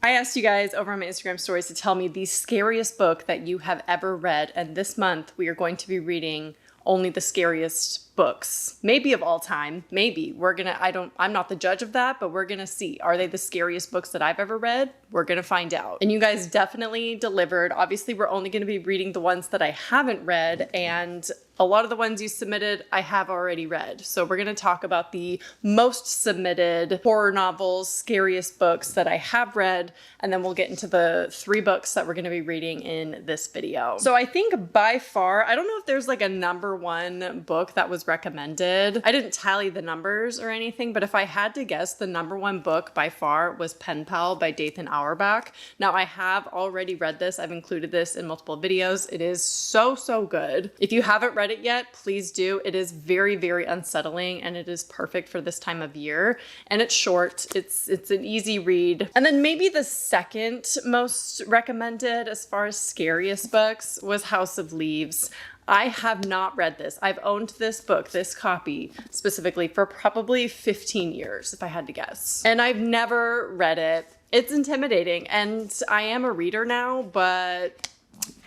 I asked you guys over on my Instagram stories to tell me the scariest book that you have ever read, and this month we are going to be reading only the scariest books, maybe of all time. Maybe I'm not the judge of that, but we're gonna see. Are they the scariest books that I've ever read? We're gonna find out. And you guys definitely delivered. Obviously, we're only gonna be reading the ones that I haven't read, and a lot of the ones you submitted, I have already read. So we're gonna talk about the most submitted horror novels, scariest books that I have read, and then we'll get into the 3 books that we're gonna be reading in this video. So I think by far, I don't know if there's like a number 1 book that was recommended. I didn't tally the numbers or anything, but if I had to guess, the number 1 book by far was Pen Pal by Dathan Auerbach. Now I have already read this. I've included this in multiple videos. It is so, so good. If you haven't read it yet, please do. It is very, very unsettling, and it is perfect for this time of year. And it's short. It's an easy read. And then maybe the second most recommended as far as scariest books was House of Leaves. I have not read this. I've owned this book, this copy specifically, for probably 15 years, if I had to guess. And I've never read it. It's intimidating, and I am a reader now, but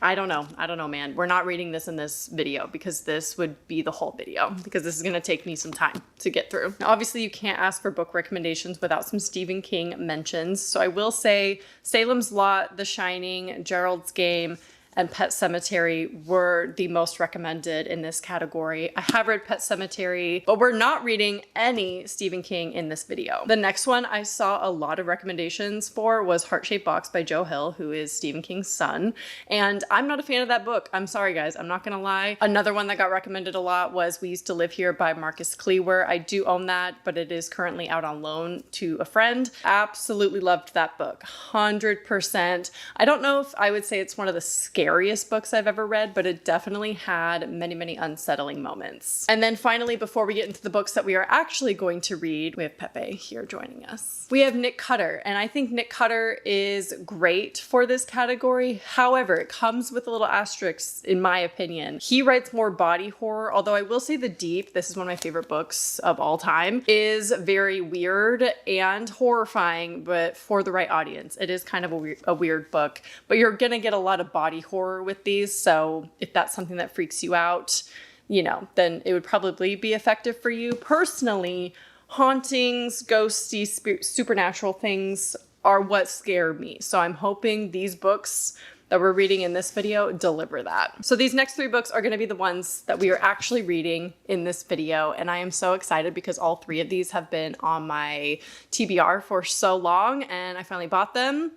I don't know, man. We're not reading this in this video because this would be the whole video, because this is gonna take me some time to get through. Now, obviously, you can't ask for book recommendations without some Stephen King mentions. So I will say Salem's Lot, The Shining, Gerald's Game, and Pet Sematary were the most recommended in this category. I have read Pet Sematary, but we're not reading any Stephen King in this video. The next one I saw a lot of recommendations for was Heart-Shaped Box by Joe Hill, who is Stephen King's son. And I'm not a fan of that book. I'm sorry, guys. I'm not gonna lie. Another one that got recommended a lot was We Used to Live Here by Marcus Cleaver. I do own that, but it is currently out on loan to a friend. Absolutely loved that book, 100%. I don't know if I would say it's one of the scariest books I've ever read, but it definitely had many, many unsettling moments. And then finally, before we get into the books that we are actually going to read, we have Pepe here joining us. We have Nick Cutter, and I think Nick Cutter is great for this category. However, it comes with a little asterisk, in my opinion. He writes more body horror, although I will say The Deep, this is one of my favorite books of all time, is very weird and horrifying, but for the right audience. It is kind of a weird book, but you're gonna get a lot of body horror with these, so if that's something that freaks you out, you know, then it would probably be effective for you. Personally, hauntings, ghosty, supernatural things are what scare me, so I'm hoping these books that we're reading in this video deliver that. So these next 3 books are gonna be the ones that we are actually reading in this video, and I am so excited because all 3 of these have been on my TBR for so long, and I finally bought them,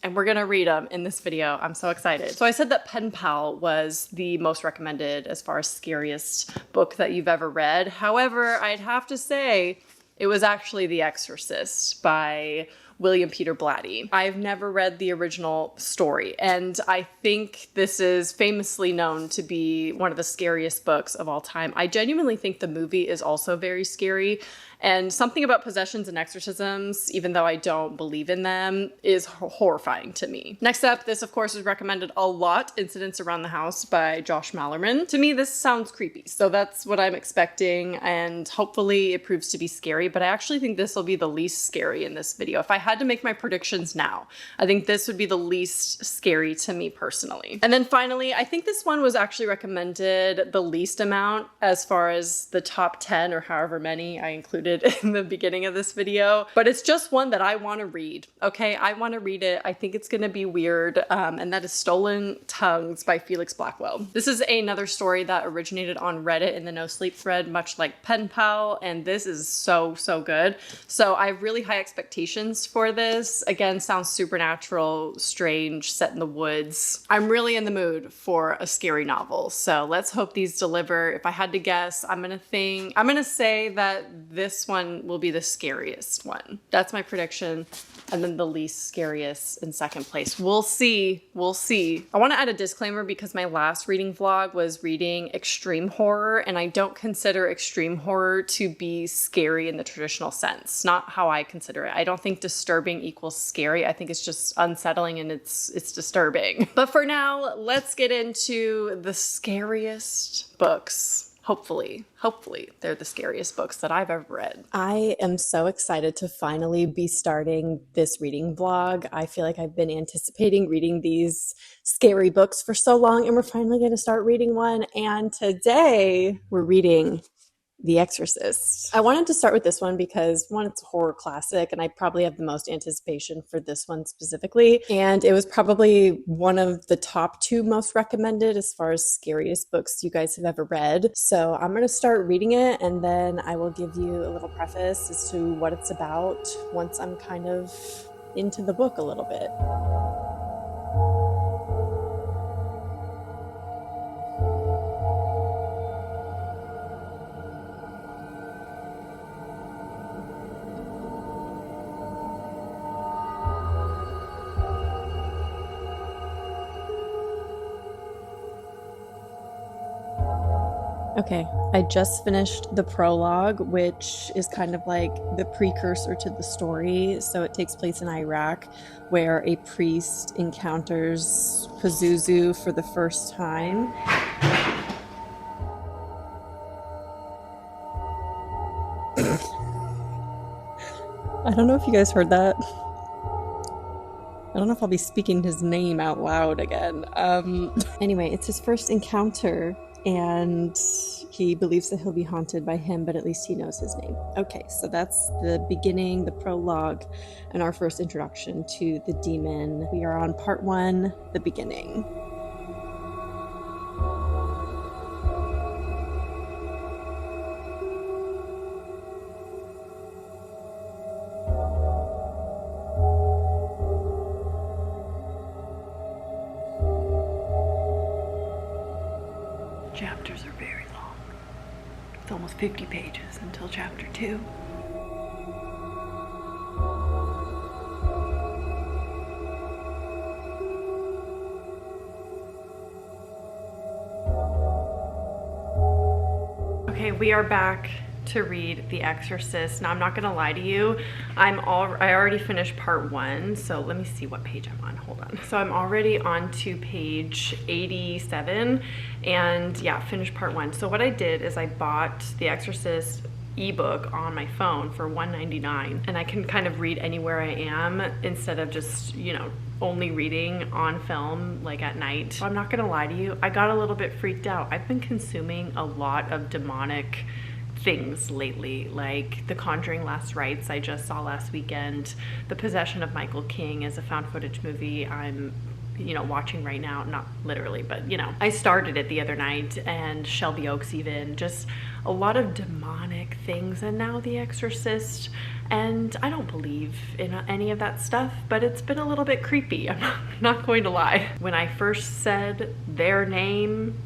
and we're gonna read them in this video. I'm so excited. So I said that Pen Pal was the most recommended as far as scariest book that you've ever read. However, I'd have to say it was actually The Exorcist by William Peter Blatty. I've never read the original story, and I think this is famously known to be one of the scariest books of all time. I genuinely think the movie is also very scary, and something about possessions and exorcisms, even though I don't believe in them, is horrifying to me. Next up, this of course is recommended a lot, Incidents Around the House by Josh Malerman. To me, this sounds creepy, so that's what I'm expecting, and hopefully it proves to be scary, but I actually think this will be the least scary in this video. If I had to make my predictions now, I think this would be the least scary to me personally. And then finally, I think this one was actually recommended the least amount as far as the top 10 or however many I included in the beginning of this video, but it's just one that I want to read. Okay, I want to read it. I think it's gonna be weird, and that is Stolen Tongues by Felix Blackwell. This is another story that originated on Reddit in the No Sleep thread, much like Pen Pal, and this is so, so good. So I have really high expectations for this. Again, sounds supernatural, strange, set in the woods. I'm really in the mood for a scary novel, so let's hope these deliver. If I had to guess, I'm gonna say that this one will be the scariest one. That's my prediction. And then the least scariest in second place. We'll see. We'll see. I want to add a disclaimer because my last reading vlog was reading extreme horror, and I don't consider extreme horror to be scary in the traditional sense. Not how I consider it. I don't think disturbing equals scary. I think it's just unsettling and it's disturbing. But for now, let's get into the scariest books Hopefully they're the scariest books that I've ever read. I am so excited to finally be starting this reading vlog. I feel like I've been anticipating reading these scary books for so long, and we're finally going to start reading one. And today we're reading The Exorcist. I wanted to start with this one because, one, it's a horror classic, and I probably have the most anticipation for this one specifically. And it was probably one of the top 2 most recommended as far as scariest books you guys have ever read. So I'm going to start reading it, and then I will give you a little preface as to what it's about once I'm kind of into the book a little bit. Okay, I just finished the prologue, which is kind of like the precursor to the story. So it takes place in Iraq, where a priest encounters Pazuzu for the first time. I don't know if you guys heard that. I don't know if I'll be speaking his name out loud again. Anyway, it's his first encounter, and he believes that he'll be haunted by him, but at least he knows his name. Okay, so that's the beginning, the prologue, and our first introduction to the demon. We are on part 1, the beginning. Chapters are very long. It's almost 50 pages until chapter 2. Okay, we are back to read The Exorcist. Now, I'm not gonna lie to you, I already finished part 1, so let me see what page I'm on. Hold on. So I'm already on to page 87, and yeah, finished part 1. So what I did is I bought The Exorcist ebook on my phone for $1.99, and I can kind of read anywhere I am instead of just, you know, only reading on film like at night. So I'm not gonna lie to you, I got a little bit freaked out. I've been consuming a lot of demonic things lately, like The Conjuring Last Rites I just saw last weekend. The Possession of Michael King is a found footage movie I'm, you know, watching right now. Not literally, but you know, I started it the other night, and Shelby Oaks even. Just a lot of demonic things, and now The Exorcist. And I don't believe in any of that stuff, but it's been a little bit creepy, I'm not going to lie. When I first said their name,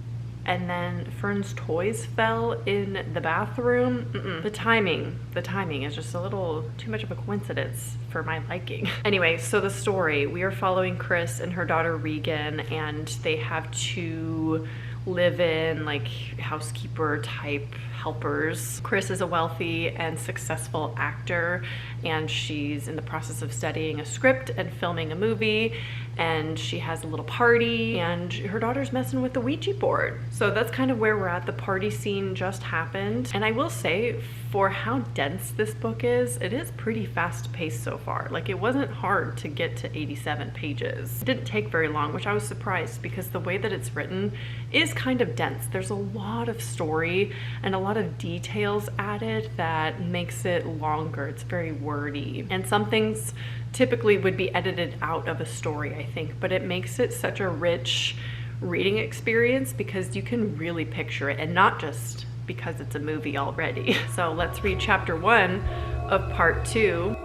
and then Fern's toys fell in the bathroom. The timing is just a little too much of a coincidence for my liking. Anyway, so the story, we are following Chris and her daughter Regan, and they have to live in like housekeeper type helpers. Chris is a wealthy and successful actor, and she's in the process of studying a script and filming a movie, and she has a little party, and her daughter's messing with the Ouija board. So that's kind of where we're at. The party scene just happened, and I will say, for how dense this book is, it is pretty fast paced so far. Like, it wasn't hard to get to 87 pages. It didn't take very long, which I was surprised, because the way that it's written is kind of dense. There's a lot of story and a lot of details added that makes it longer. It's very wordy, and some things typically would be edited out of a story, I think, but it makes it such a rich reading experience because you can really picture it, and not just because it's a movie already. So let's read chapter 1 of part 2.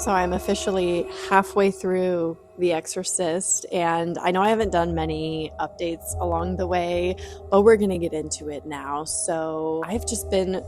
So I'm officially halfway through The Exorcist, and I know I haven't done many updates along the way, but we're going to get into it now. So I've just been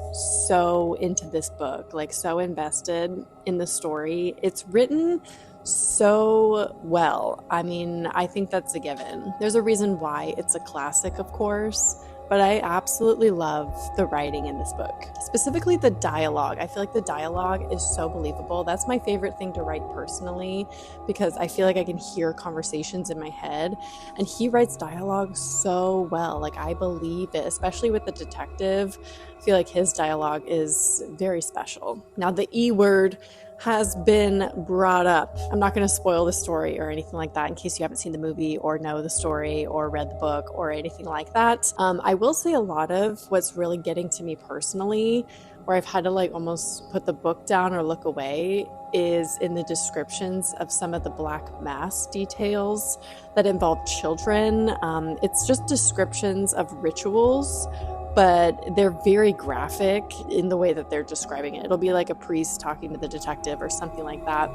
so into this book, like so invested in the story. It's written so well. I mean, I think that's a given. There's a reason why it's a classic, of course. But I absolutely love the writing in this book, specifically the dialogue. I feel like the dialogue is so believable. That's my favorite thing to write personally, because I feel like I can hear conversations in my head, and he writes dialogue so well. Like, I believe it, especially with the detective. I feel like his dialogue is very special. Now, the E word has been brought up. I'm not going to spoil the story or anything like that in case you haven't seen the movie or know the story or read the book or anything like that. I will say a lot of what's really getting to me personally, where I've had to like almost put the book down or look away, is in the descriptions of some of the black mass details that involve children. It's just descriptions of rituals, but they're very graphic in the way that they're describing it. It'll be like a priest talking to the detective or something like that,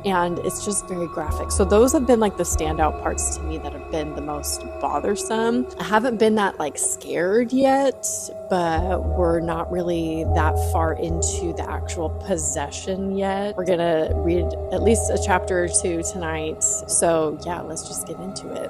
and it's just very graphic. So those have been like the standout parts to me that have been the most bothersome. I haven't been that like scared yet, but we're not really that far into the actual possession yet. We're gonna read at least a chapter or two tonight. So yeah, let's just get into it.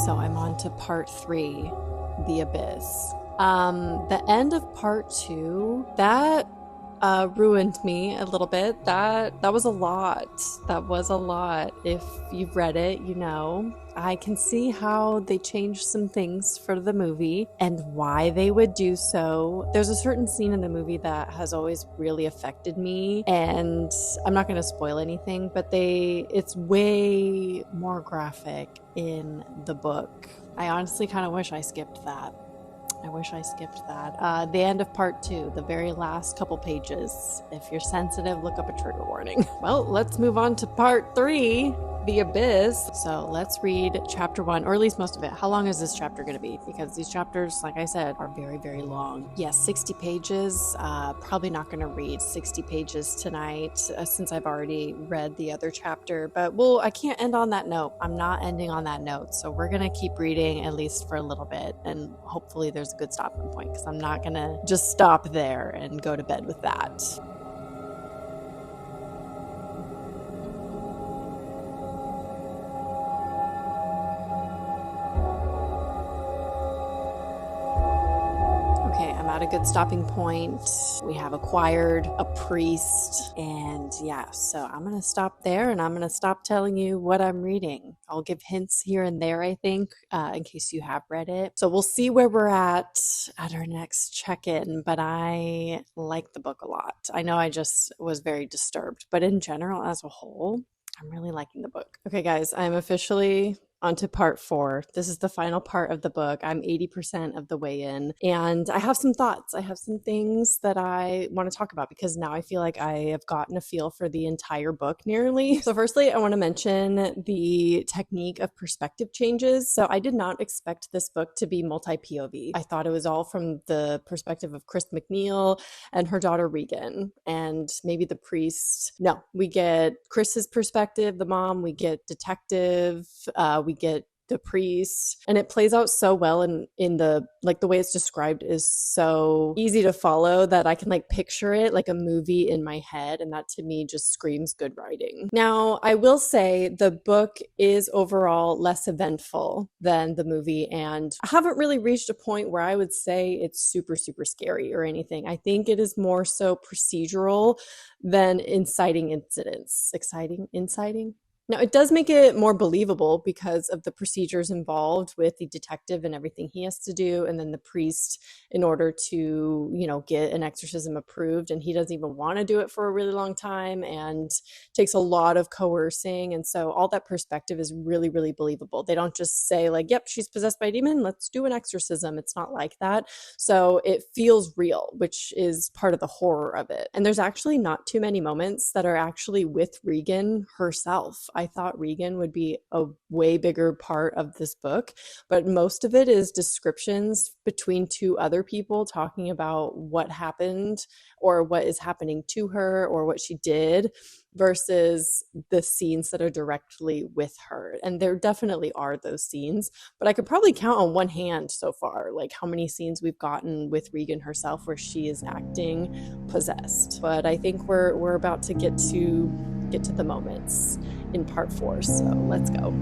So I'm on to part 3, The Abyss. The end of part 2, that ruined me a little bit. That was a lot. That was a lot. If you've read it, you know. I can see how they changed some things for the movie and why they would do so. There's a certain scene in the movie that has always really affected me, and I'm not going to spoil anything, but it's way more graphic in the book. I honestly kind of wish I skipped that. The end of part 2, the very last couple pages. If you're sensitive, look up a trigger warning. Well, let's move on to part 3, The Abyss. So let's read chapter 1, or at least most of it. How long is this chapter going to be? Because these chapters, like I said, are very, very long. Yes, 60 pages. Probably not going to read 60 pages tonight since I've already read the other chapter. But I can't end on that note. I'm not ending on that note. So we're going to keep reading at least for a little bit. And hopefully there's a good stopping point, because I'm not going to just stop there and go to bed with that. At a good stopping point. We have acquired a priest, and yeah, so I'm gonna stop there, and I'm gonna stop telling you what I'm reading. I'll give hints here and there, I think, in case you have read it. So we'll see where we're at our next check-in, but I like the book a lot. I know I just was very disturbed, but in general, as a whole, I'm really liking the book. Okay, guys, I'm officially onto part 4. This is the final part of the book. I'm 80% of the way in, and I have some thoughts. I have some things that I want to talk about, because now I feel like I have gotten a feel for the entire book nearly. So firstly, I want to mention the technique of perspective changes. So I did not expect this book to be multi-POV. I thought it was all from the perspective of Chris McNeil and her daughter Regan, and maybe the priest. No, we get Chris's perspective, the mom, we get detective, we get the priest, and it plays out so well in the like the way it's described is so easy to follow that I can like picture it like a movie in my head, and that to me just screams good writing. Now, I will say the book is overall less eventful than the movie, and I haven't really reached a point where I would say it's super scary or anything. I think it is more so procedural than inciting incidents. Inciting? Now, it does make it more believable because of the procedures involved with the detective and everything he has to do, and then the priest in order to, get an exorcism approved. And he doesn't even want to do it for a really long time and takes a lot of coercing. And so all that perspective is really, really believable. They don't just say, like, yep, she's possessed by a demon, let's do an exorcism. It's not like that. So it feels real, which is part of the horror of it. And there's actually not too many moments that are actually with Regan herself. I thought Regan would be a way bigger part of this book, but most of it is descriptions between two other people talking about what happened or what is happening to her or what she did versus the scenes that are directly with her. And there definitely are those scenes, but I could probably count on one hand so far, like how many scenes we've gotten with Regan herself where she is acting possessed. But I think we're about to get to the moments in part 4, so let's go.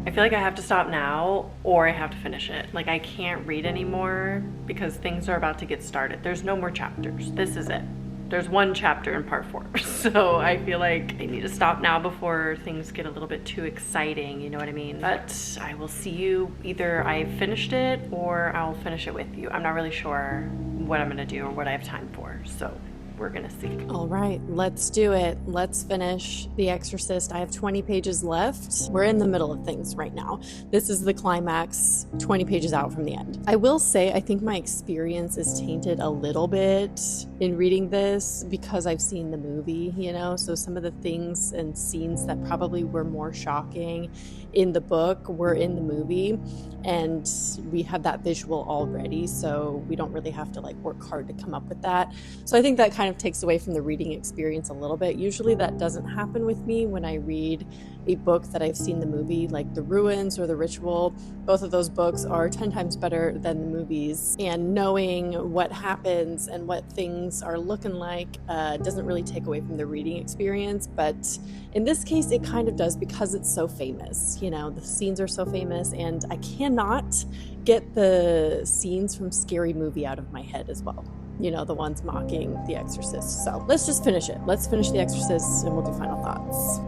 I feel like I have to stop now or I have to finish it. Like, I can't read anymore because things are about to get started. There's no more chapters. This is it. There's one chapter in part 4. So I feel like I need to stop now before things get a little bit too exciting, you know what I mean? But I will see you, either I finished it or I'll finish it with you. I'm not really sure what I'm gonna do or what I have time for. So we're gonna see. All right, let's do it. Let's finish The Exorcist. I have 20 pages left. We're in the middle of things right now. This is the climax, 20 pages out from the end. I will say, I think my experience is tainted a little bit in reading this because I've seen the movie, so some of the things and scenes that probably were more shocking in the book were in the movie, and we have that visual already, so we don't really have to work hard to come up with that. So I think that kind of takes away from the reading experience a little bit. Usually that doesn't happen with me when I read a book that I've seen the movie, like The Ruins or The Ritual. Both of those books are 10 times better than the movies, and knowing what happens and what things are looking like doesn't really take away from the reading experience. But in this case, it kind of does because it's so famous. The scenes are so famous, and I cannot get the scenes from Scary Movie out of my head as well. The ones mocking The Exorcist. So let's just finish it. Let's finish The Exorcist and we'll do final thoughts.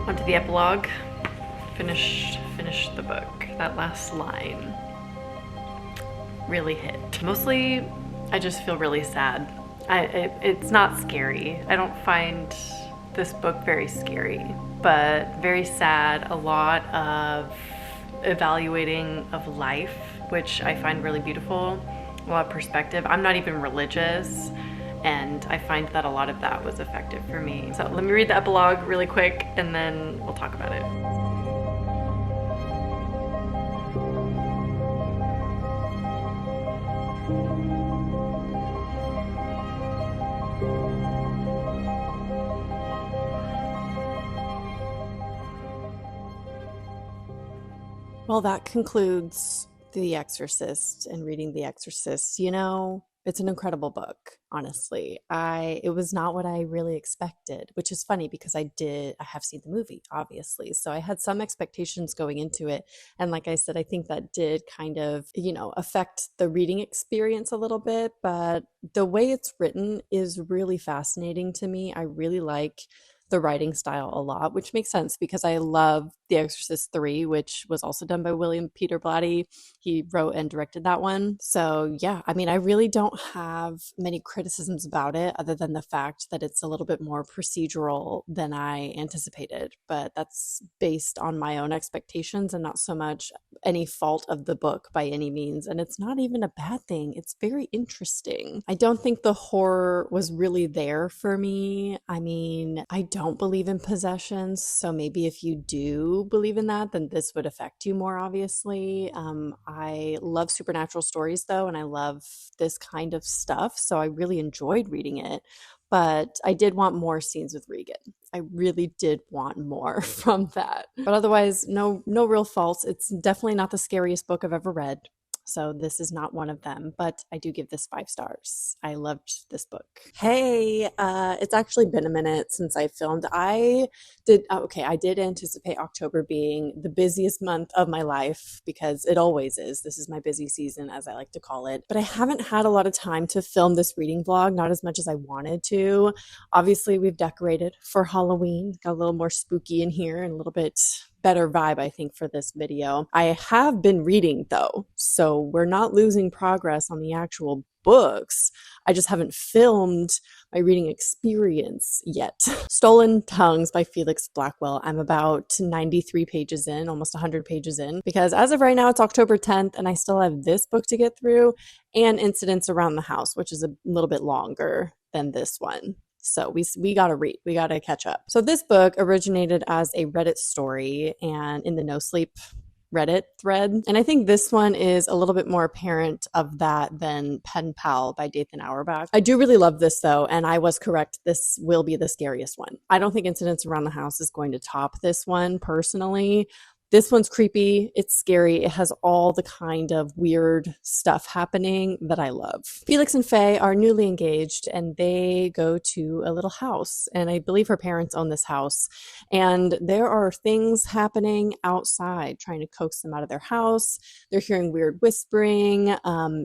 Onto the epilogue. Finish the book. That last line really hit. Mostly, I just feel really sad. It's not scary. I don't find this book very scary, but very sad. A lot of evaluating of life, which I find really beautiful. A lot of perspective. I'm not even religious, and I find that a lot of that was effective for me. So let me read the epilogue really quick and then we'll talk about it. Well, that concludes The Exorcist and reading The Exorcist. It's an incredible book, honestly. It was not what I really expected, which is funny because I have seen the movie, obviously. So I had some expectations going into it. And like I said, I think that did kind of, affect the reading experience a little bit. But the way it's written is really fascinating to me. I really like the writing style a lot, which makes sense because I love The Exorcist 3, which was also done by William Peter Blatty. He wrote and directed that one. So yeah, I mean, I really don't have many criticisms about it other than the fact that it's a little bit more procedural than I anticipated. But that's based on my own expectations and not so much any fault of the book by any means. And it's not even a bad thing. It's very interesting. I don't think the horror was really there for me. I mean, I don't believe in possessions. So maybe if you do believe in that, then this would affect you more, obviously. I love supernatural stories though, and I love this kind of stuff. So I really enjoyed reading it. But I did want more scenes with Regan. I really did want more from that. But otherwise, no real faults. It's definitely not the scariest book I've ever read. So this is not one of them, but I do give this 5 stars. I loved this book. Hey, it's actually been a minute since I filmed. I did anticipate October being the busiest month of my life because it always is. This is my busy season, as I like to call it. But I haven't had a lot of time to film this reading vlog, not as much as I wanted to. Obviously, we've decorated for Halloween, got a little more spooky in here and a little bit better vibe, I think, for this video. I have been reading though, so we're not losing progress on the actual books. I just haven't filmed my reading experience yet. Stolen Tongues by Felix Blackwell. I'm about 93 pages in, almost 100 pages in, because as of right now, it's October 10th, and I still have this book to get through and Incidents Around the House, which is a little bit longer than this one. So we got to read, we got to catch up. So this book originated as a Reddit story and in the No Sleep Reddit thread. And I think this one is a little bit more apparent of that than Pen Pal by Dathan Auerbach. I do really love this though, and I was correct. This will be the scariest one. I don't think Incidents Around the House is going to top this one personally. This one's creepy, it's scary, it has all the kind of weird stuff happening that I love. Felix and Faye are newly engaged and they go to a little house, and I believe her parents own this house, and there are things happening outside trying to coax them out of their house. They're hearing weird whispering.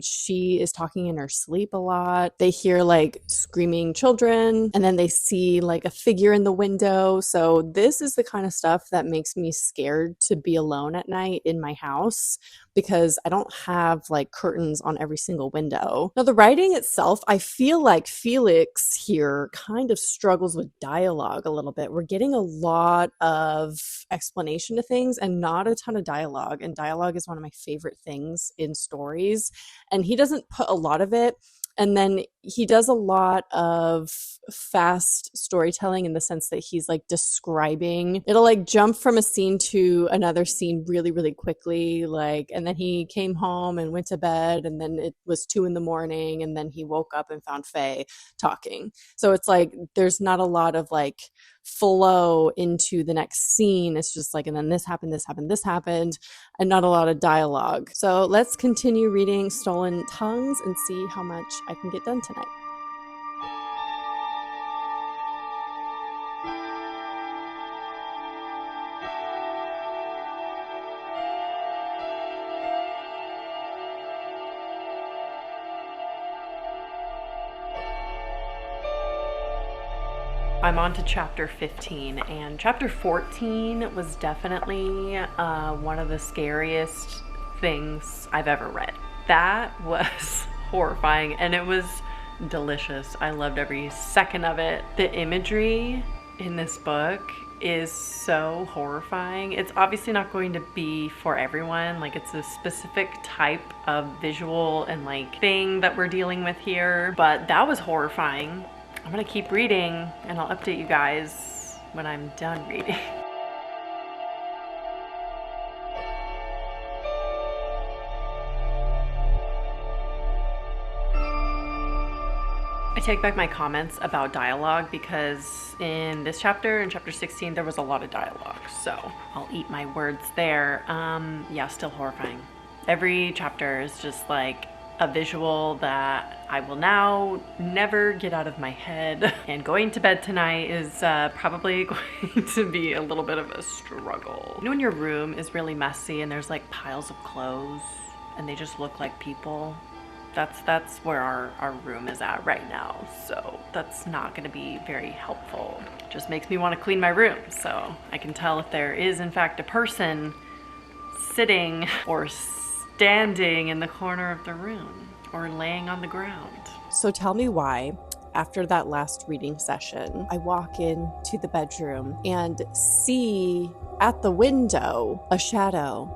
She is talking in her sleep a lot. They hear like screaming children, and then they see like a figure in the window. So this is the kind of stuff that makes me scared to be alone at night in my house because I don't have like curtains on every single window. Now the writing itself, I feel like Felix here kind of struggles with dialogue a little bit. We're getting a lot of explanation to things and not a ton of dialogue. And dialogue is one of my favorite things in stories. And he doesn't put a lot of it. And then he does a lot of fast storytelling in the sense that he's like describing, it'll like jump from a scene to another scene really, really quickly. Like, and then he came home and went to bed, and then it was 2 a.m, and then he woke up and found Faye talking. So it's like, there's not a lot of like flow into the next scene. It's just like, and then this happened, this happened, this happened, and not a lot of dialogue. So let's continue reading Stolen Tongues and see how much I can get done tonight. I'm on to chapter 15, and chapter 14 was definitely one of the scariest things I've ever read. That was horrifying, and it was delicious. I loved every second of it. The imagery in this book is so horrifying. It's obviously not going to be for everyone. Like, it's a specific type of visual and like thing that we're dealing with here, but that was horrifying. I'm gonna keep reading and I'll update you guys when I'm done reading. I take back my comments about dialogue because in this chapter, in chapter 16, there was a lot of dialogue, so I'll eat my words there. Yeah, still horrifying. Every chapter is just like a visual that I will now never get out of my head. And going to bed tonight is probably going to be a little bit of a struggle. You know when your room is really messy and there's like piles of clothes and they just look like people? That's where our room is at right now. So that's not going to be very helpful. Just makes me want to clean my room. So I can tell if there is in fact a person sitting or standing in the corner of the room or laying on the ground. So tell me why, after that last reading session, I walk into the bedroom and see at the window a shadow.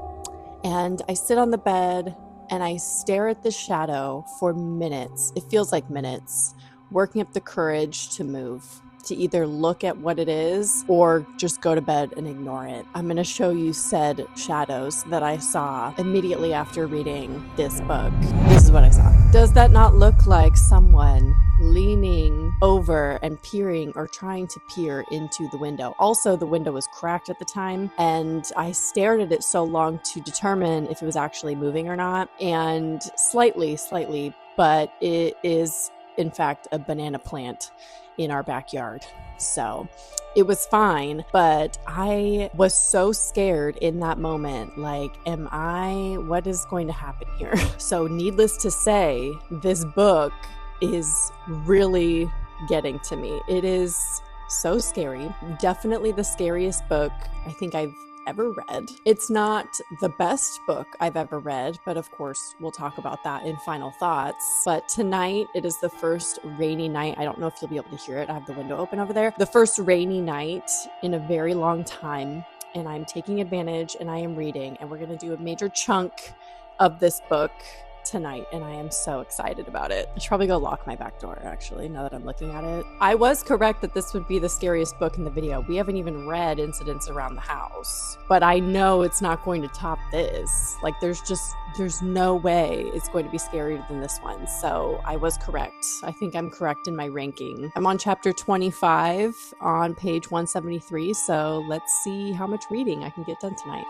And I sit on the bed and I stare at the shadow for minutes. It feels like minutes, working up the courage to move, to either look at what it is or just go to bed and ignore it. I'm going to show you said shadows that I saw immediately after reading this book. This is what I saw. Does that not look like someone leaning over and peering or trying to peer into the window? Also, the window was cracked at the time, and I stared at it so long to determine if it was actually moving or not, and slightly, but it is in fact a banana plant in our backyard. So it was fine, but I was so scared in that moment. Like, what is going to happen here? So needless to say, this book is really getting to me. It is so scary. Definitely the scariest book I think I've ever read. It's not the best book I've ever read, but of course we'll talk about that in final thoughts. But tonight, it is the first rainy night. I don't know if you'll be able to hear it. I have the window open over there. The first rainy night in a very long time, and I'm taking advantage and I am reading, and we're going to do a major chunk of this book tonight, and I am so excited about it. I should probably go lock my back door, actually, now that I'm looking at it. I was correct that this would be the scariest book in the video. We haven't even read Incidents Around the House, but I know it's not going to top this. Like, there's no way it's going to be scarier than this one. So I was correct. I think I'm correct in my ranking. I'm on chapter 25 on page 173, so let's see how much reading I can get done tonight.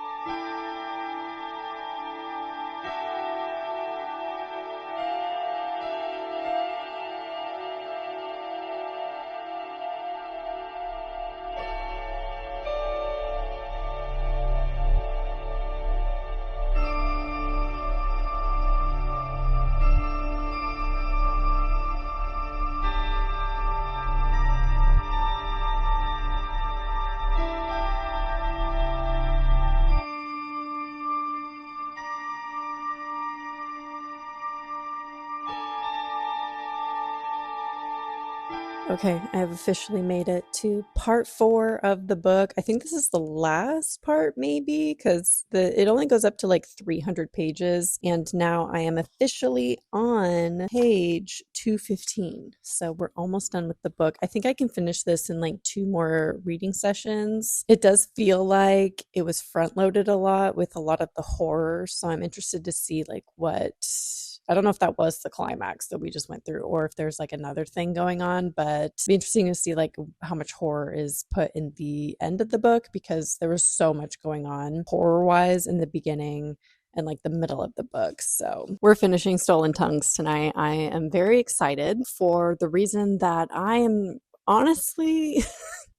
Okay, I have officially made it to part 4 of the book. I think this is the last part, maybe, because it only goes up to like 300 pages, and now I am officially on page 215. So we're almost done with the book. I think I can finish this in like 2 more reading sessions. It does feel like it was front-loaded a lot with a lot of the horror, so I'm interested to see like I don't know if that was the climax that we just went through or if there's like another thing going on, but it'd be interesting to see like how much horror is put in the end of the book, because there was so much going on horror-wise in the beginning and like the middle of the book. So we're finishing Stolen Tongues tonight. I am very excited for the reason that I am honestly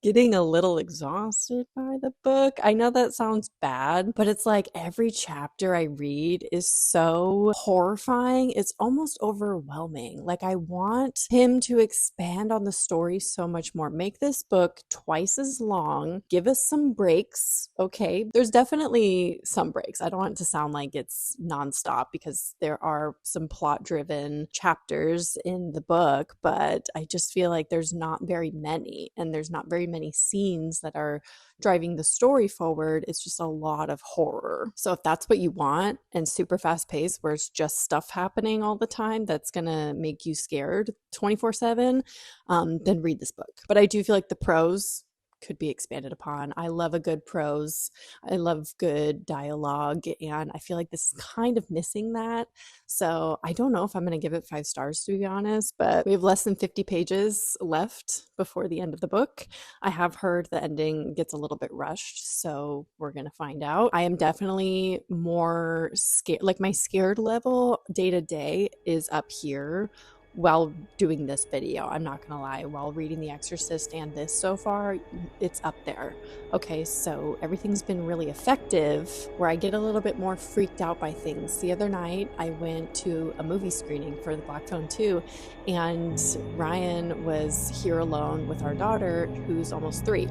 getting a little exhausted by the book. I know that sounds bad, but it's like every chapter I read is so horrifying. It's almost overwhelming. Like, I want him to expand on the story so much more. Make this book twice as long. Give us some breaks, okay? There's definitely some breaks. I don't want it to sound like it's nonstop, because there are some plot-driven chapters in the book, but I just feel like there's not very many, and there's not very many scenes that are driving the story forward. It's just a lot of horror. So if that's what you want, and super fast paced where it's just stuff happening all the time that's gonna make you scared 24/7, then read this book. But I do feel like the prose could be expanded upon. I love a good prose. I love good dialogue, and I feel like this is kind of missing that. So I don't know if I'm going to give it 5 stars, to be honest, but we have less than 50 pages left before the end of the book. I have heard the ending gets a little bit rushed, so we're going to find out. I am definitely more scared. Like, my scared level day to day is up here, while doing this video. I'm not gonna lie, while reading The Exorcist and this so far, it's up there. Okay, so everything's been really effective, where I get a little bit more freaked out by things. The other night, I went to a movie screening for the Black Phone 2, and Ryan was here alone with our daughter, who's almost 3,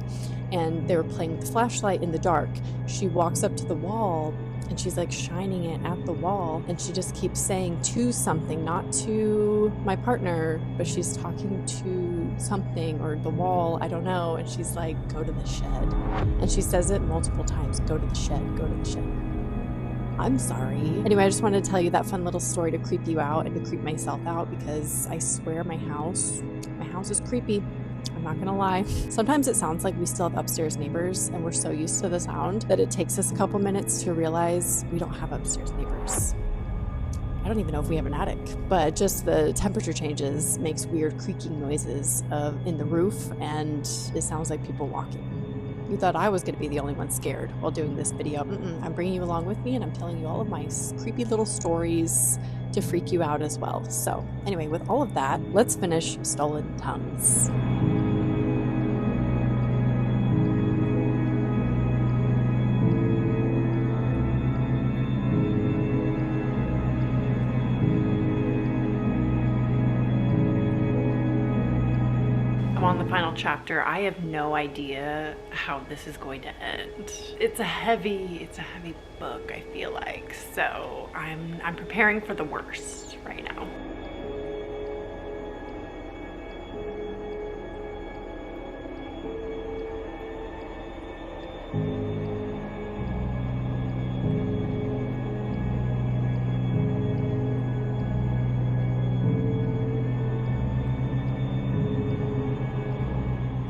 and they were playing with the flashlight in the dark. She walks up to the wall, and she's like shining it at the wall, and she just keeps saying to something, not to my partner, but she's talking to something or the wall, I don't know, and she's like, go to the shed. And she says it multiple times, go to the shed, go to the shed. I'm sorry. Anyway, I just wanted to tell you that fun little story to creep you out and to creep myself out, because I swear my house is creepy. I'm not gonna lie. Sometimes it sounds like we still have upstairs neighbors, and we're so used to the sound that it takes us a couple minutes to realize we don't have upstairs neighbors. I don't even know if we have an attic, but just the temperature changes makes weird creaking noises in the roof, and it sounds like people walking. You thought I was going to be the only one scared while doing this video. I'm bringing you along with me, and I'm telling you all of my creepy little stories to freak you out as well. So anyway, with all of that, let's finish Stolen Tongues. On the final chapter. I have no idea how this is going to end. It's a heavy book, I feel like. So I'm preparing for the worst right now.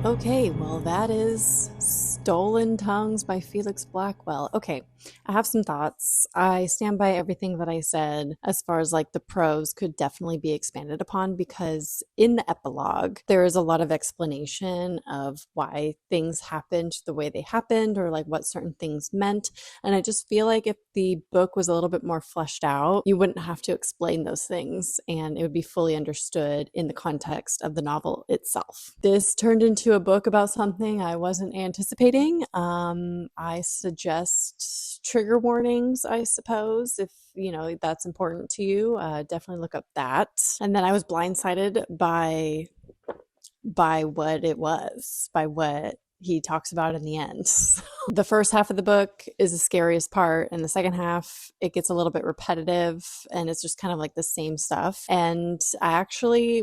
Okay, well, that is Stolen Tongues by Felix Blackwell. Okay, I have some thoughts. I stand by everything that I said as far as like the prose could definitely be expanded upon, because in the epilogue, there is a lot of explanation of why things happened the way they happened, or like what certain things meant. And I just feel like if the book was a little bit more fleshed out, you wouldn't have to explain those things, and it would be fully understood in the context of the novel itself. This turned into a book about something I wasn't anticipating. I suggest trigger warnings, I suppose, if that's important to you. Definitely look up that. And then I was blindsided by what it was, by what he talks about in the end. The first half of the book is the scariest part, and the second half, it gets a little bit repetitive, and it's just kind of like the same stuff. And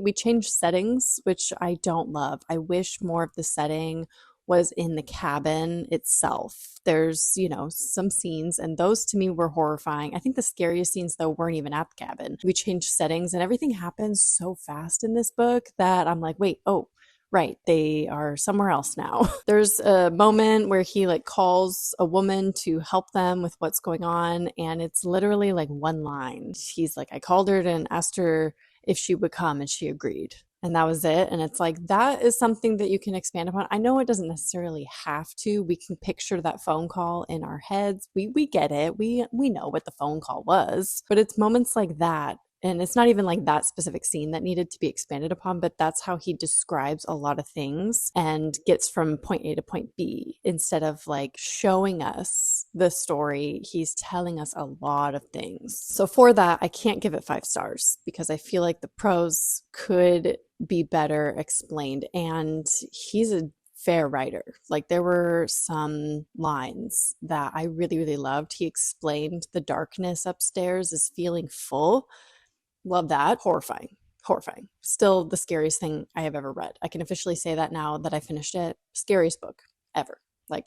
we changed settings, which I don't love. I wish more of the setting was in the cabin itself. There's, some scenes, and those to me were horrifying. I think the scariest scenes, though, weren't even at the cabin. We changed settings, and everything happens so fast in this book that I'm like, wait, oh, right, they are somewhere else now. There's a moment where he calls a woman to help them with what's going on, and it's literally like one line. He's like, I called her and asked her if she would come, and she agreed. And that was it. And it's like, that is something that you can expand upon. I know it doesn't necessarily have to. We can picture that phone call in our heads. We get it. We know what the phone call was. But it's moments like that. And it's not even like that specific scene that needed to be expanded upon, but that's how he describes a lot of things and gets from point A to point B. Instead of showing us the story, he's telling us a lot of things. So for that, I can't give it 5 stars, because I feel like the prose could be better explained. And he's a fair writer. There were some lines that I really, really loved. He explained the darkness upstairs as feeling full. Love that. Horrifying. Still the scariest thing I have ever read. I can officially say that now that I finished it. Scariest book ever.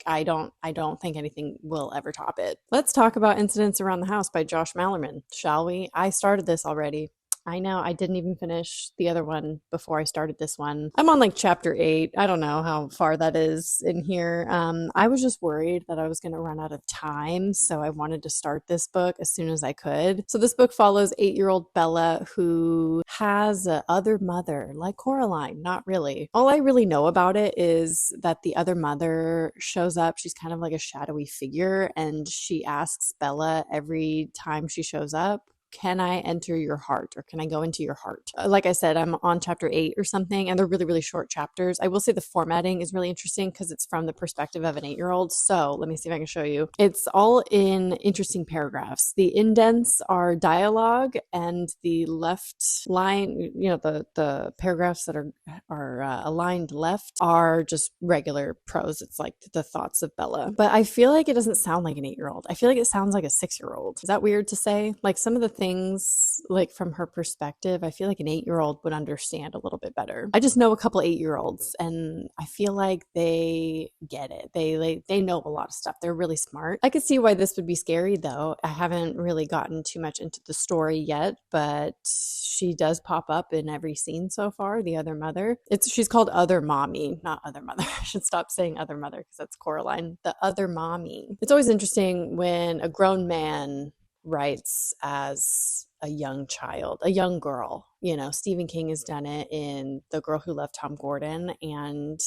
I don't think anything will ever top it. Let's talk about Incidents Around the House by Josh Malerman, shall we? I started this already. I know, I didn't even finish the other one before I started this one. I'm on chapter 8. I don't know how far that is in here. I was just worried that I was going to run out of time, so I wanted to start this book as soon as I could. So this book follows 8-year-old Bella, who has a other mother, like Coraline. Not really. All I really know about it is that the other mother shows up. She's kind of like a shadowy figure, and she asks Bella every time she shows up, can I enter your heart, or can I go into your heart? Like I said, I'm on chapter 8 or something, and they're really, really short chapters. I will say the formatting is really interesting because it's from the perspective of an 8-year-old. So let me see if I can show you. It's all in interesting paragraphs. The indents are dialogue, and the left line, the paragraphs that are aligned left are just regular prose. It's like the thoughts of Bella. But I feel like it doesn't sound like an 8-year-old. I feel like it sounds like a 6-year-old. Is that weird to say? Like some of the things, like from her perspective, I feel like an 8-year-old would understand a little bit better. I just know a couple 8-year-olds, and I feel like they get it. They know a lot of stuff. They're really smart. I could see why this would be scary, though. I haven't really gotten too much into the story yet, but she does pop up in every scene so far, the other mother. She's called Other Mommy, not Other Mother. I should stop saying Other Mother because that's Coraline. The Other Mommy. It's always interesting when a grown man writes as a young child, a young girl. Stephen King has done it in The Girl Who Loved Tom Gordon, and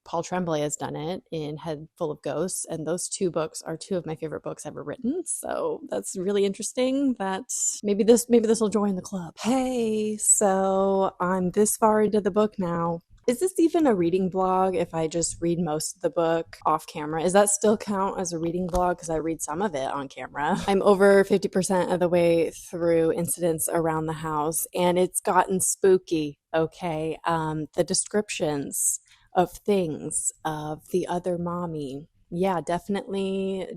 Paul Tremblay has done it in Head Full of Ghosts, and those 2 books are 2 of my favorite books ever written. So that's really interesting that maybe this will join the club. Hey, so I'm this far into the book now. Is this even a reading blog if I just read most of the book off camera? Does that still count as a reading blog? Because I read some of it on camera. I'm over 50% of the way through Incidents Around the House, and it's gotten spooky, okay? The descriptions of things of the other mommy. Yeah, definitely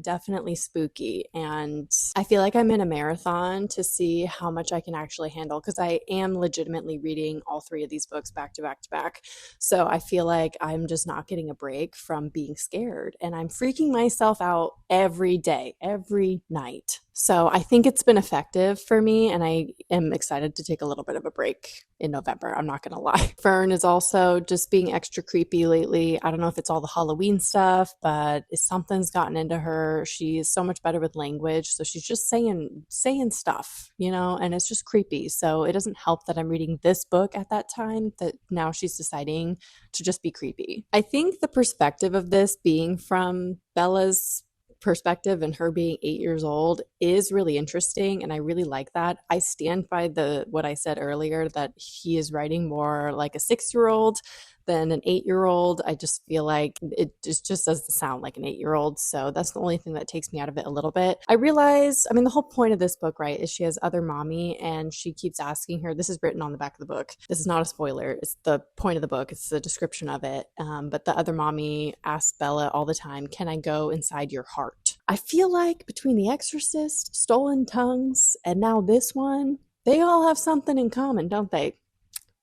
spooky. And I feel like I'm in a marathon to see how much I can actually handle, because I am legitimately reading all 3 of these books back to back to back. So I feel like I'm just not getting a break from being scared, and I'm freaking myself out every day, every night. So I think it's been effective for me, and I am excited to take a little bit of a break in November. I'm not going to lie. Fern is also just being extra creepy lately. I don't know if it's all the Halloween stuff, but something's gotten into her. She's so much better with language. So she's just saying stuff, and it's just creepy. So it doesn't help that I'm reading this book at that time, that now she's deciding to just be creepy. I think the perspective of this being from Bella's perspective and her being 8 years old is really interesting, and I really like that. I stand by what I said earlier, that he is writing more like a 6-year-old than an 8-year-old. I just feel like it just doesn't sound like an 8-year-old. So that's the only thing that takes me out of it a little bit. I realize, the whole point of this book, right, is she has Other Mommy, and she keeps asking her, this is written on the back of the book. This is not a spoiler. It's the point of the book. It's the description of it. But the Other Mommy asks Bella all the time, can I go inside your heart? I feel like between The Exorcist, Stolen Tongues, and now this one, they all have something in common, don't they?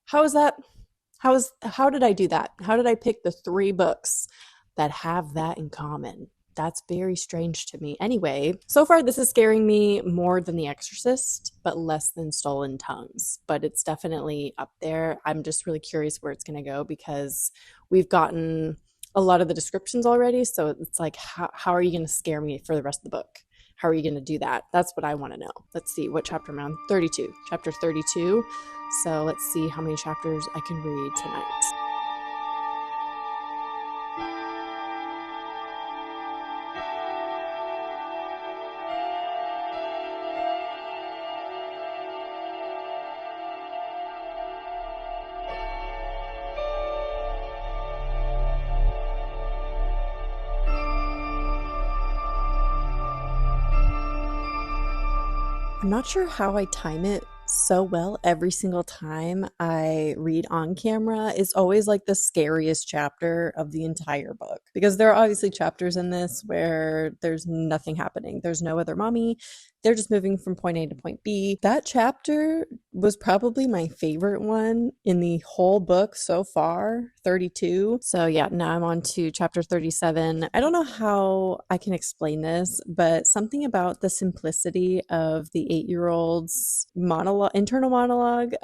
How is that? How did I do that? How did I pick the 3 books that have that in common? That's very strange to me. Anyway, so far this is scaring me more than The Exorcist, but less than Stolen Tongues. But it's definitely up there. I'm just really curious where it's going to go, because we've gotten a lot of the descriptions already. So it's like, how are you going to scare me for the rest of the book? How are you going to do that? That's what I want to know. Let's see, what chapter am I on? 32. Chapter 32. So let's see how many chapters I can read tonight. I'm not sure how I time it so well every single time I read on camera. It's always like the scariest chapter of the entire book, because there are obviously chapters in this where there's nothing happening. There's no other mommy. They're just moving from point A to point B. That chapter was probably my favorite one in the whole book so far, 32. So yeah, now I'm on to chapter 37. I don't know how I can explain this, but something about the simplicity of the 8-year-old's internal monologue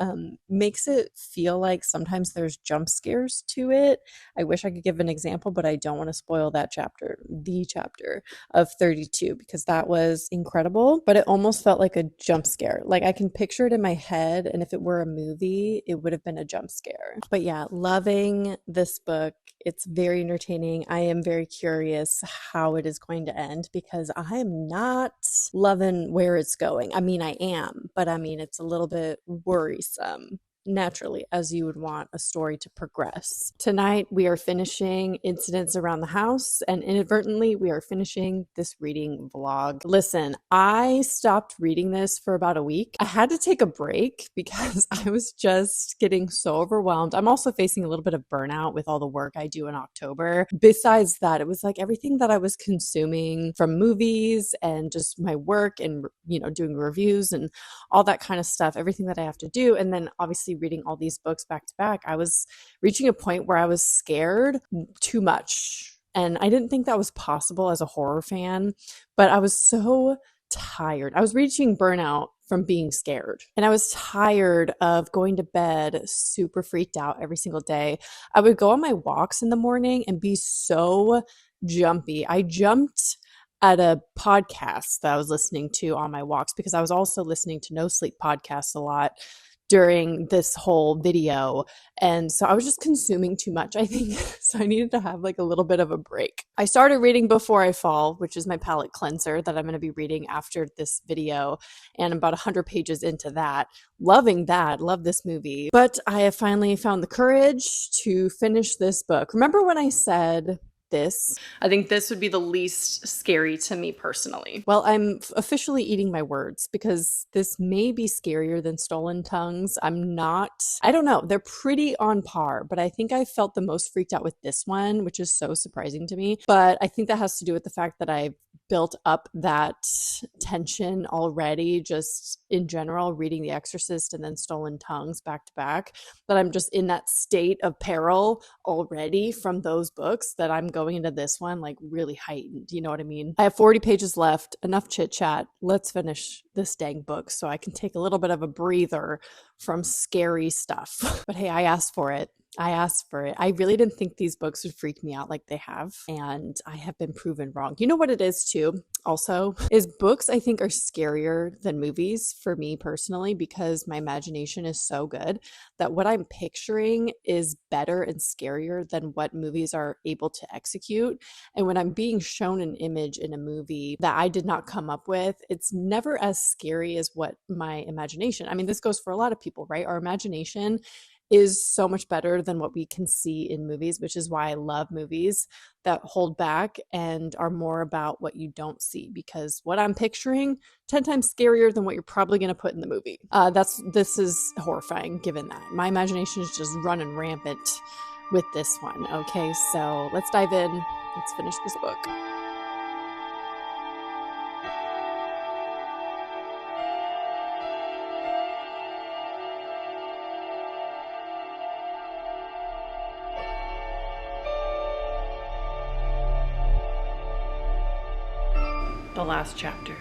makes it feel like sometimes there's jump scares to it. I wish I could give an example, but I don't want to spoil that chapter, the chapter of 32, because that was incredible. But it almost felt like a jump scare. Like I can picture it in my head, and if it were a movie, it would have been a jump scare. But yeah, loving loving this book. It's very entertaining. I am very curious how it is going to end because I am not loving where it's going. I mean, I am, but I mean, it's a little bit worrisome. Naturally, as you would want a story to progress. Tonight, we are finishing Incidents Around the House, and inadvertently, we are finishing this reading vlog. Listen, I stopped reading this for about a week. I had to take a break because I was just getting so overwhelmed. I'm also facing a little bit of burnout with all the work I do in October. Besides that, it was like everything that I was consuming from movies and just my work and, doing reviews and all that kind of stuff, everything that I have to do. And then obviously reading all these books back to back, I was reaching a point where I was scared too much. And I didn't think that was possible as a horror fan, but I was so tired. I was reaching burnout from being scared. And I was tired of going to bed super freaked out every single day. I would go on my walks in the morning and be so jumpy. I jumped at a podcast that I was listening to on my walks because I was also listening to No Sleep podcasts a lot during this whole video. And so I was just consuming too much, I think. So I needed to have like a little bit of a break. I started reading Before I Fall, which is my palate cleanser that I'm going to be reading after this video. And I'm about 100 pages into that. Loving that. Love this movie. But I have finally found the courage to finish this book. Remember when I said this? I think this would be the least scary to me personally. Well, I'm officially eating my words because this may be scarier than Stolen Tongues. I don't know. They're pretty on par, but I think I felt the most freaked out with this one, which is so surprising to me. But I think that has to do with the fact that I've built up that tension already, just in general, reading The Exorcist and then Stolen Tongues back to back, that I'm just in that state of peril already from those books that I'm going into this one like really heightened. You know what I mean? I have 40 pages left, enough chit chat. Let's finish this dang book so I can take a little bit of a breather from scary stuff. But hey, I asked for it. I really didn't think these books would freak me out like they have, and I have been proven wrong. You know what it is too, also, is books I think are scarier than movies for me personally because my imagination is so good that what I'm picturing is better and scarier than what movies are able to execute. And when I'm being shown an image in a movie that I did not come up with, it's never as scary as what my imagination. I mean, this goes for a lot of people, right? Our imagination is so much better than what we can see in movies, which is why I love movies that hold back and are more about what you don't see, because what I'm picturing 10 times scarier than what you're probably going to put in the movie. This is horrifying given that. My imagination is just running rampant with this one. Okay, so let's dive in. Let's finish this book. The last chapter.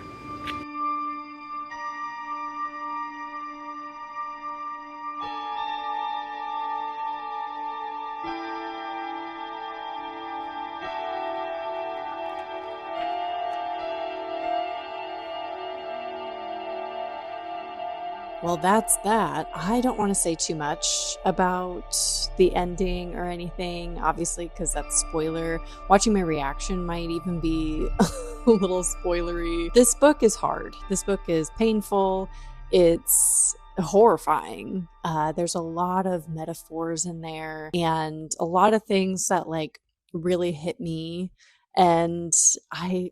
Well, that's that. I don't want to say too much about the ending or anything, obviously, because that's spoiler. Watching my reaction might even be a little spoilery. This book is hard. This book is painful. It's horrifying. There's a lot of metaphors in there and a lot of things that like really hit me. And I'm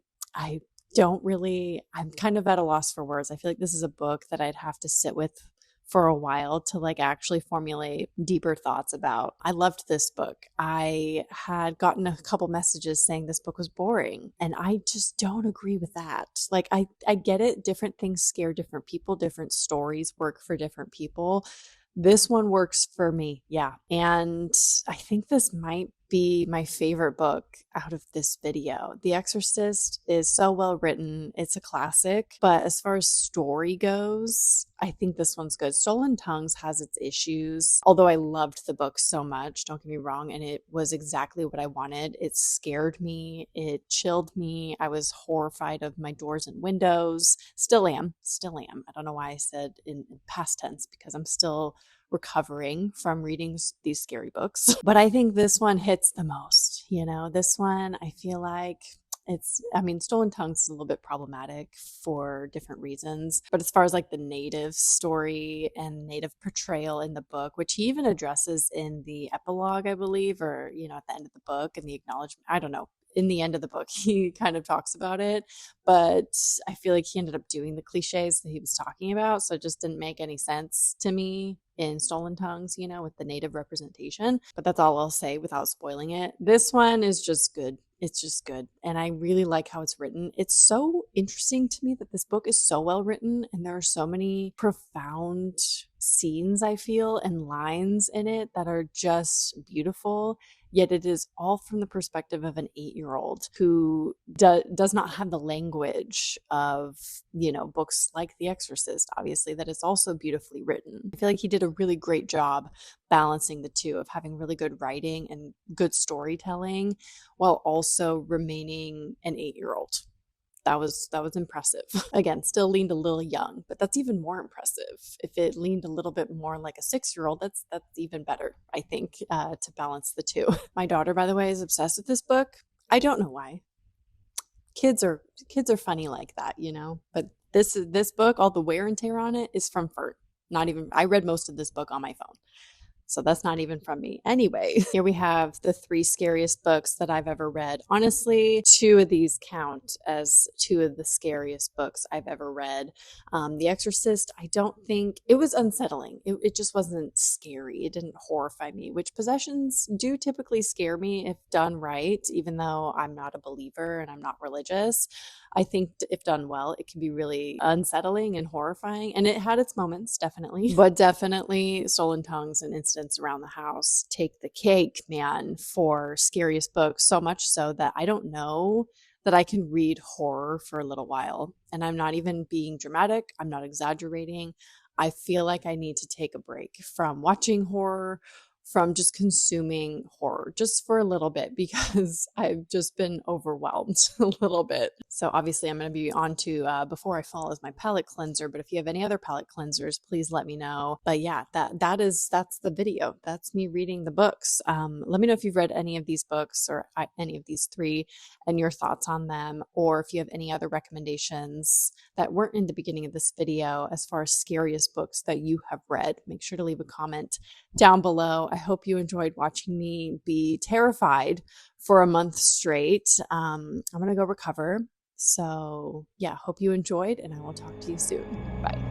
kind of at a loss for words. I feel like this is a book that I'd have to sit with for a while to like actually formulate deeper thoughts about. I loved this book. I had gotten a couple messages saying this book was boring, and I just don't agree with that. Like I get it. Different things scare different people. Different stories work for different people. This one works for me. Yeah. And I think this might be my favorite book out of this video. The Exorcist is so well written. It's a classic, but as far as story goes, I think this one's good. Stolen Tongues has its issues, although I loved the book so much, don't get me wrong, and it was exactly what I wanted. It scared me. It chilled me. I was horrified of my doors and windows. Still am. I don't know why I said in past tense because I'm still recovering from reading these scary books. But I think this one hits the most. You know, this one, I feel like Stolen Tongues is a little bit problematic for different reasons. But as far as like the native story and native portrayal in the book, which he even addresses in the epilogue, I believe, or, you know, at the end of the book and the acknowledgement, I don't know. In the end of the book, he kind of talks about it, but I feel like he ended up doing the cliches that he was talking about. So it just didn't make any sense to me in Stolen Tongues, you know, with the native representation. But that's all I'll say without spoiling it. This one is just good. It's just good. And I really like how it's written. It's so interesting to me that this book is so well written and there are so many profound scenes, I feel, and lines in it that are just beautiful. Yet it is all from the perspective of an 8-year-old who does not have the language of, you know, books like The Exorcist, obviously, that is also beautifully written. I feel like he did a really great job balancing the two of having really good writing and good storytelling while also remaining an 8-year-old. That was impressive. Again, still leaned a little young, but that's even more impressive. If it leaned a little bit more like a 6-year-old, that's even better, I think, to balance the two. My daughter, by the way, is obsessed with this book. I don't know why. Kids are funny like that, you know. But this book, all the wear and tear on it is from Fert. Not even. I read most of this book on my phone. So that's not even from me. Anyway, here we have the 3 scariest books that I've ever read. Honestly, 2 of these count as 2 of the scariest books I've ever read. The Exorcist, I don't think, it was unsettling. It just wasn't scary. It didn't horrify me, which possessions do typically scare me if done right, even though I'm not a believer and I'm not religious. I think if done well, it can be really unsettling and horrifying. And it had its moments, definitely. But definitely Stolen Tongues and Incidents Around the House take the cake, man, for scariest books. So much so that I don't know that I can read horror for a little while. And I'm not even being dramatic. I'm not exaggerating. I feel like I need to take a break from watching horror, from just consuming horror just for a little bit because I've just been overwhelmed a little bit. So obviously I'm going to be on to Before I Fall as my palette cleanser, but if you have any other palette cleansers, please let me know. But yeah, that's the video. That's me reading the books. Let me know if you've read any of these books or any of these 3 and your thoughts on them, or if you have any other recommendations that weren't in the beginning of this video as far as scariest books that you have read. Make sure to leave a comment down below. I hope you enjoyed watching me be terrified for a month straight. I'm going to go recover. So yeah, hope you enjoyed and I will talk to you soon. Bye.